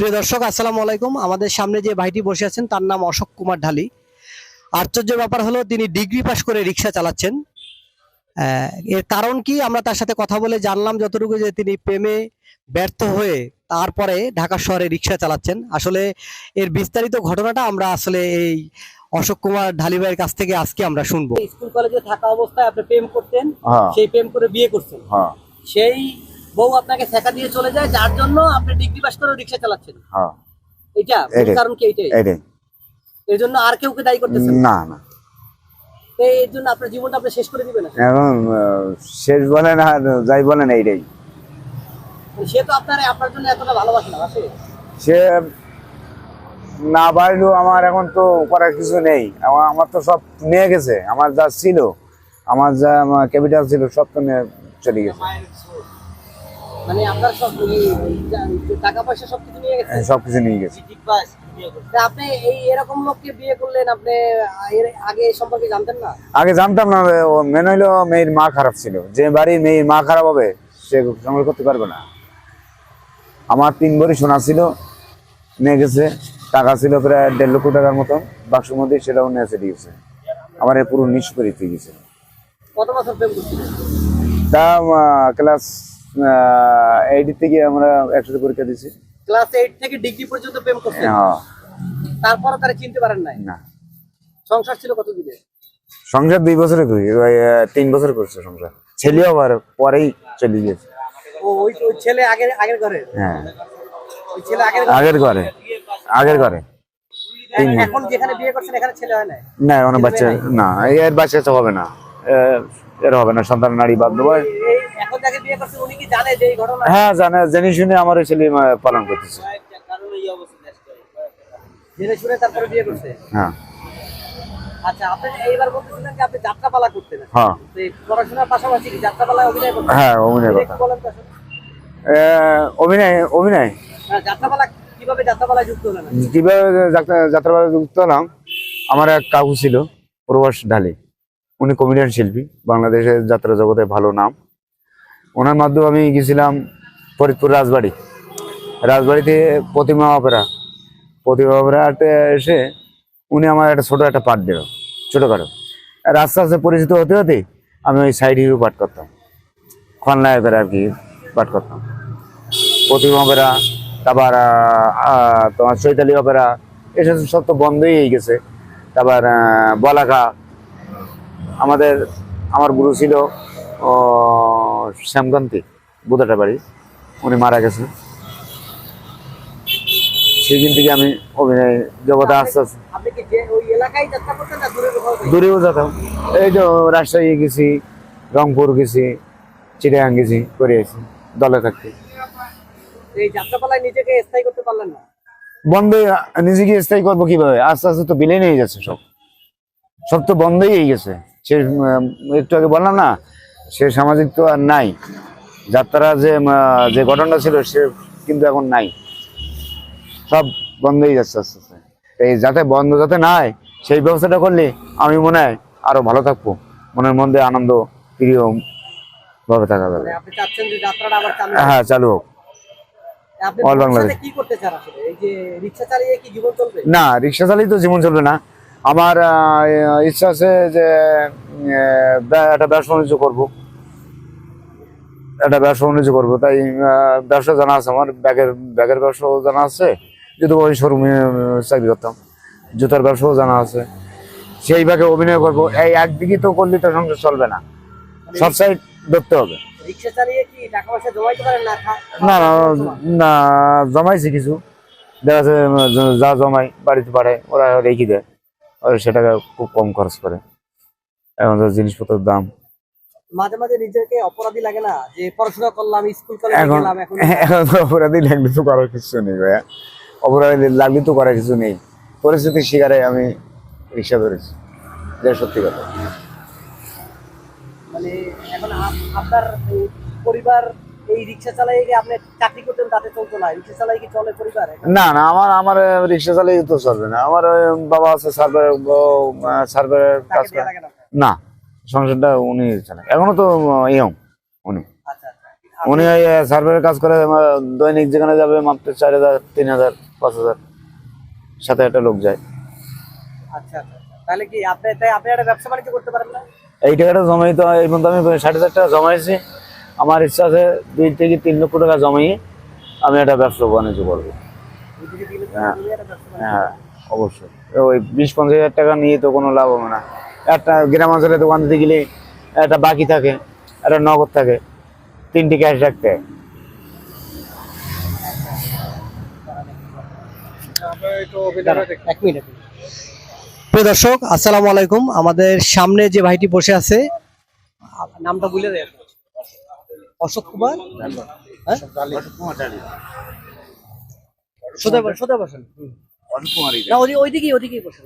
প্রিয় দর্শক, আসসালামু আলাইকুম। আমাদের সামনে যে ভাইটি বসে আছেন তার নাম অশোক কুমার ঢালি। আশ্চর্যের ব্যাপার হলো তিনি ডিগ্রি পাস করে রিক্সা চালাচ্ছেন। এর কারণ কি আমরা তার সাথে কথা বলে জানলাম যতটুকু, যে তিনি প্রেমে ব্যর্থ হয়ে তারপরে ঢাকা শহরে রিক্সা চালাচ্ছেন। আসলে এর বিস্তারিত ঘটনাটা আমরা আসলে এই অশোক কুমার ঢালি ভাইয়ের কাছ থেকে আজকে আমরা শুনবো। স্কুল কলেজে থাকা অবস্থায় আপনি প্রেম করতেন, সেই প্রেম করে বিয়ে করছেন, সেই বউ আপনাকে ছেকা দিয়ে চলে যায়, যার জন্য আপনি ডিগ্রি পাস করে রিক্সা চালাচ্ছেন। এটা কারণ কি? এইটাই এর জন্য আর কেউ দায়ী করতেছেন না? না, এর জন্য আপনার জীবনটা আপনি শেষ করে দিবেন। এখন শেষ বলেন আর যাই বলেন এইটাই। সে তো আপনার জন্য এতটা ভালোবাসে না, আছে সে না বাড়লো, আমার এখন তো করার কিছু নেই। আমার তো সব নিয়ে গেছে, আমার যা ছিল, আমার যা ক্যাপিটাল ছিল সব তো নিয়ে চলে গেছে। মানে আপনার সব টাকা পয়সা সবকিছু নিয়ে গেছে? সবকিছু নিয়ে গেছে। আপনি এরকম লোককে বিয়ে করলেন, আপনি আগে এই সম্পর্কে জানতেন না? আগে জানতাম না। মেন হইলো মেয়ের মা খারাপ ছিল। যে বাড়ি মেয়ের মা খারাপ হবে সে সংগ্রহ করতে পারবে না। আমার 3 ভরি সোনা ছিল, নিয়ে গেছে। টাকা ছিল প্রায় 1.5 লক্ষ টাকার মতন বাক্সের মধ্যে, সেটাও নিয়ে চলে গেছে। আমার পুরো নিষ্পরিত হয়ে গেছে। কত বছর প্রেম করছিলেন? তা ক্লাস 8 থেকে আমরা একসাথে পরীক্ষা দিয়েছি। ক্লাস 8 থেকে ডিগ্রি পর্যন্ত প্রেম করছেন? তারপর তারা চিনতে পারেন নাই? না। সংসার ছিল কত দিনে? সংসার 2 বছরে করি, 3 বছর করছে সংসার। ছেলেও আবার পরেই চলে গেছে। ওই ছেলে আগের ঘরে? হ্যাঁ, ওই ছেলে আগের ঘরে। এখন যেখানে বিয়ে করছেন এখানে ছেলে হয় না? না, কোনো বাচ্চা না। এর বাচ্চা হবে না, এর হবে না, সন্তান নারী বাধ্য হয়। এখন যাকে বিয়ে করছে উনি কি জানে যে এই ঘটনা? হ্যাঁ, জানে। জেনে শুনে আমার ছেলে পালন করতেছে। জেনে শুনে তারপরে বিয়ে করছে? হ্যাঁ। আচ্ছা, আপনি এইবার বলতেছিলেন যে আপনি যাত্রাপালা করতেন। হ্যাঁ। পড়াশোনার পাশাপাশি কি যাত্রাপালায় অভিনয় করতেন? হ্যাঁ, অভিনয় করতাম। অভিনয় যাত্রাপালা কিভাবে যাত্রাপালায় যুক্ত হলেন? কিভাবে যাত্রাপালায় যুক্ত হলাম, আমার এক কাকু ছিল প্রবাস ঢালি। উনি কমেডিয়ান শিল্পী, বাংলাদেশের যাত্রা জগতে ভালো নাম। ওনার মাধ্যমে আমি গেছিলাম ফরিদপুর রাজবাড়িতে প্রতিমা অপেরাতে এসে উনি আমার একটা ছোট একটা পাঠ দিল, ছোটখাটো। আর আস্তে আস্তে পরিচিত হতে হতে আমি ওই সাইড হিরো পাঠ করতাম, খলনায়কের আর কি পাঠ করতাম। প্রতিমা অপেরা, তারপর তোমার চৈতালি অপেরা, এসব সব তো বন্ধই হয়ে গেছে। তারপর বলাকা, আমার গুরু ছিল শ্যামকান্তি, বুধাটা বাড়ি, উনি মারা গেছে। সেদিন থেকে আমি অভিনয় জগতে আস্তে আস্তে দূরেও যেতাম। এই যে রাজশাহী গেছি, রংপুর গেছি, চিটাগাং গেছি, করে এসেছি দলে থাকতে। নিজেকে স্থায়ী করতে পারলেন না? বন্ধে নিজেকে স্থায়ী করবো কিভাবে? আস্তে আস্তে তো বিলীন হয়ে যাচ্ছে, সব তো বন্ধই হয়ে গেছে। সে একটু আগে বললাম না, সে সামাজিক তো আর নাই। যাত্রা যে ঘটনা ছিল সে কিন্তু এখন নাই, সব বন্ধ হয়ে যাচ্ছে আস্তে আস্তে। এই যাতে বন্ধ যাতে নাই, সেই ব্যবস্থাটা করলে আমি মনে হয় আরো ভালো থাকবো, মনের মধ্যে আনন্দ প্রিয় ভাবে থাকা যাবে। হ্যাঁ, চালু হোক। অল বাংলাদেশ। না, রিক্সা চালিয়ে তো জীবন চলবে না। আমার ইচ্ছা আছে যে একটা ব্যবসা বাণিজ্য করবো, তাই ব্যবসা জানা আছে আমার। ব্যাগের ব্যবসাও জানা আছে, যদি ওই শোরুমে চাকরি করতাম। জুতার ব্যবসাও জানা আছে, সেই ভাগে অভিনয় করবো। এই একদিকে তো করলে তো সংসার চলবে না, সব সাইড ধরতে হবে। না না, জমাইছি কিছু, দেখা যাচ্ছে যা জমাই বাড়িতে পাঠায়, ওরা রেখে দেয়, সেটাকে খুব কম খরচ করে। এখন জিনিসপত্রের দাম। মাঝে মাঝে নিজেকে অপরাধী লাগে না যে পড়াশোনা করলাম, স্কুল কলেজে গেলাম, এখন তো অপরাধী লাগলে তো করার কিছু নেই ভাইয়া। অপরাধী লাগলে তো করার কিছু নেই। পরিস্থিতির শিকারে আমি রিক্সা ধরেছি, যে সত্যি কথা। মানে এখন আপনার পরিবার এই রিক্সা চালাই গিয়ে আপনি চাকরি করতেন, তাতে চলতো না? রিক্সা চালাই কি চলে পরিবার? না না, আমার রিক্সা চালাই তো চলবে না। আমার বাবা আছে সার্ভের কাজ করে। না, সংসারটা উনি চালায়, এখনো তো ইয়ং উনি। উনি সার্ভের কাজ করে দৈনিক যেখানে যাবে মাত্র 4,000 3,000 5,000 সাথে একটা লোক যায়। আচ্ছা আচ্ছা তাহলে কি আপনি একটা ব্যবসা বাণিজ্য করতে পারেন না? এই টাকাটা জমাই তো এই পর্যন্ত আমি 60,000 টাকা জমাইছি। আমার ইচ্ছা আছে 2 থেকে 3 লক্ষ টাকা জমাইয়ে আমি একটা ব্যবসা বাণিজ্য করবো। হ্যাঁ হ্যাঁ অবশ্যই। ওই 20-25,000 টাকা নিয়ে তো কোনো লাভ হবে না। একটা গ্রামাঞ্চলে দোকান দিতে গেলে একটা বাকি থাকে, একটা নগদ থাকে, 3টি ক্যাশ রাখতে হয়। এক মিনিট। প্রিয় দর্শক আসসালামু আলাইকুম, আমাদের সামনে যে ভাইটি বসে আছে নামটা বলে দেন। অশোক কুমার, হ্যাঁ? সোজা বসেন। না ওইদিকেই বসেন।